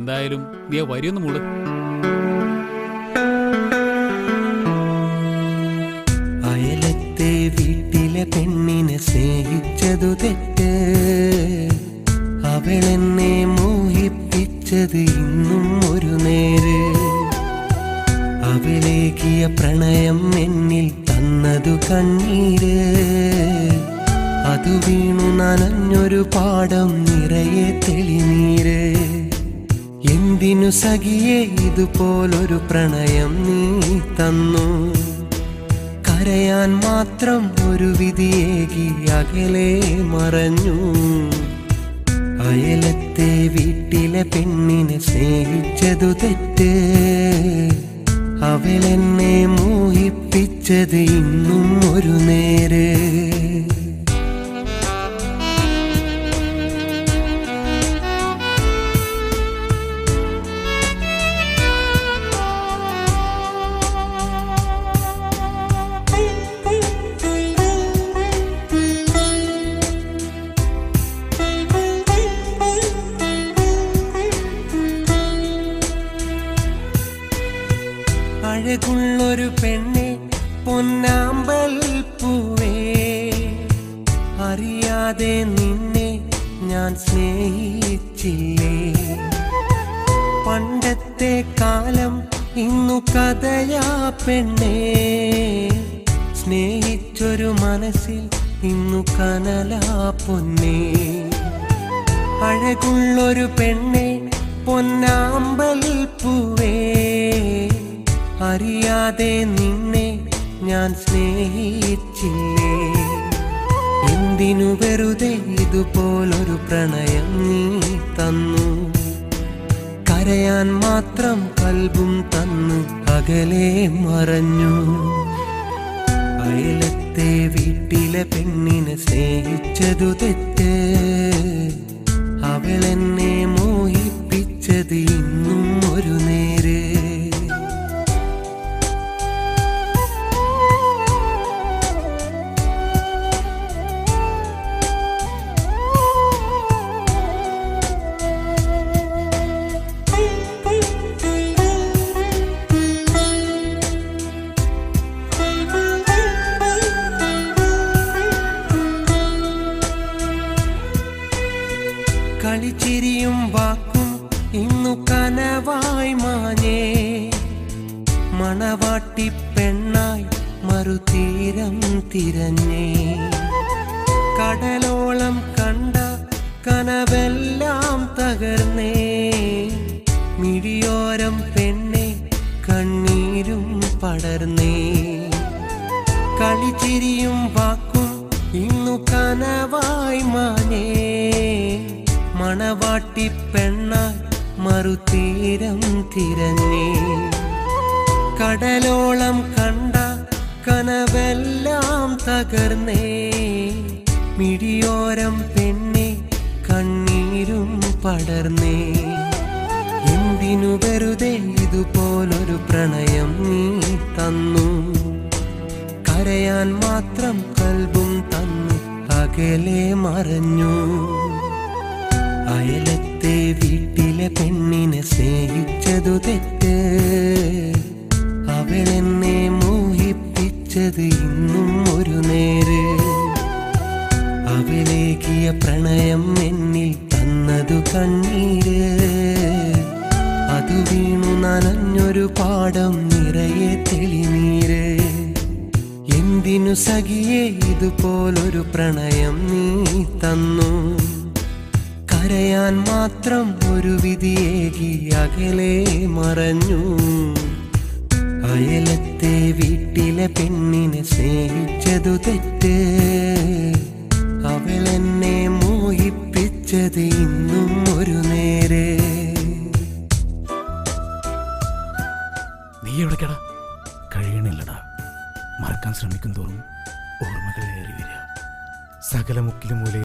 എന്തായാലും നീ വരിയൊന്ന് മൂട്. അയലത്തെ വീട്ടിലെ പെണ്ണിനെ സ്നേഹിച്ചതു തെറ്റ്, അവളെന്നെ മോഹിപ്പിച്ചത് ഇന്നും ഒരു നേര്. അവളേകിയ പ്രണയം എന്നിൽ തന്നതു കണ്ണീര്, അതു വീണു നനഞ്ഞൊരു പാടം നിറയെ തെളിനീര്. എന്തിനു സഖിയേ ഇതുപോലൊരു പ്രണയം നീ തന്നു, കരയാൻ മാത്രം ഒരു വിധിയേകി അകലെ മറഞ്ഞു. അയലത്തെ വീട്ടിലെ പെണ്ണിനെ സ്നേഹിച്ചതു തെറ്റ്, അവളെന്നെ മോഹിപ്പിച്ചത് ഇന്നും ഒരു നേര്. അഴകുള്ളൊരു പെണ്ണെ പൊന്നാമ്പൽ പൂവേ, അറിയാതെ നിന്നെ ഞാൻ സ്നേഹിച്ചില്ലേ. പണ്ടത്തെ കാലം ഇന്നു കഥയാ പെണ്ണേ, സ്നേഹിച്ചൊരു മനസ്സിൽ ഇന്നു കനലാ പൊന്നേ. അഴകുള്ളൊരു പെണ്ണെ പൊന്നാമ്പൽ പൂവേ, അറിയാതെ നിന്നെ ഞാൻ സ്നേഹിച്ചില്ലേ. എന്തിനു വെറുതെ ഇതുപോലൊരു പ്രണയം നീ തന്നു, കരയാൻ മാത്രം കൽബും തന്നു അകലെ മറഞ്ഞു. അയലത്തെ വീട്ടിലെ പെണ്ണിനെ സ്നേഹിച്ചതു തെറ്റ്, അവളെന്നെ മോഹിപ്പിച്ചത് ഇന്നും ഒരു നേര്. കളിച്ചിരിയും വാക്കും ഇന്നു കനവായി മാഞ്ഞേ, മണവാട്ടി പെണ്ണായി മറുതീരം തിരഞ്ഞേ. കടലോളം കണ്ട കനവെല്ലാം തകർന്നേ, മിഴിയോരം പെണ്ണെ കണ്ണീരും പടർന്നേ. കളിച്ചിരിയും വാക്കും ഇന്നു കനവായി മാഞ്ഞേ, മണവാട്ടി പെണ്ണായി മറുതീരം തിരഞ്ഞേ. കടലോളം കണ്ട കനവെല്ലാം തകർന്നേ, മിഴിയോരം പെണ്ണെ കണ്ണീരും പടർന്നേ. എന്തിനു വെറുതെ ഇതുപോലൊരു പ്രണയം നീ തന്നു, കരയാൻ മാത്രം കൽബും തന്നു അകലെ മറഞ്ഞു. അയലത്തെ വീട്ടിലെ പെണ്ണിനെ സ്നേഹിച്ചതു തെറ്റ്, അവളെന്നെ മോഹിപ്പിച്ചത് ഇന്നും ഒരു നേര്. അവളേകിയ പ്രണയം എന്നിൽ തന്നതു കണ്ണീര്, അതു വീണു നനഞ്ഞൊരു പാടം നിറയെ തെളിനീര്. എന്തിനു സഖിയേ ഇതുപോലൊരു പ്രണയം നീ തന്നു, കരയാൻ മാത്രം ഒരു വിധിയേകി അകലെ മറഞ്ഞു. അയലത്തെ വീട്ടിലെ പെണ്ണിനെ സ്നേഹിച്ചതു തെറ്റ്, അവളെന്നെ മോഹിപ്പിച്ചത് ഇന്നും ഒരു നേര്. നീ എവിടേക്കടാ? കഴിയണില്ലടാ. മറക്കാൻ ശ്രമിക്കും തോറും ഓർമ്മകൾ ഏറി വരിക. സകല മുക്കിലും മൂലയിൽ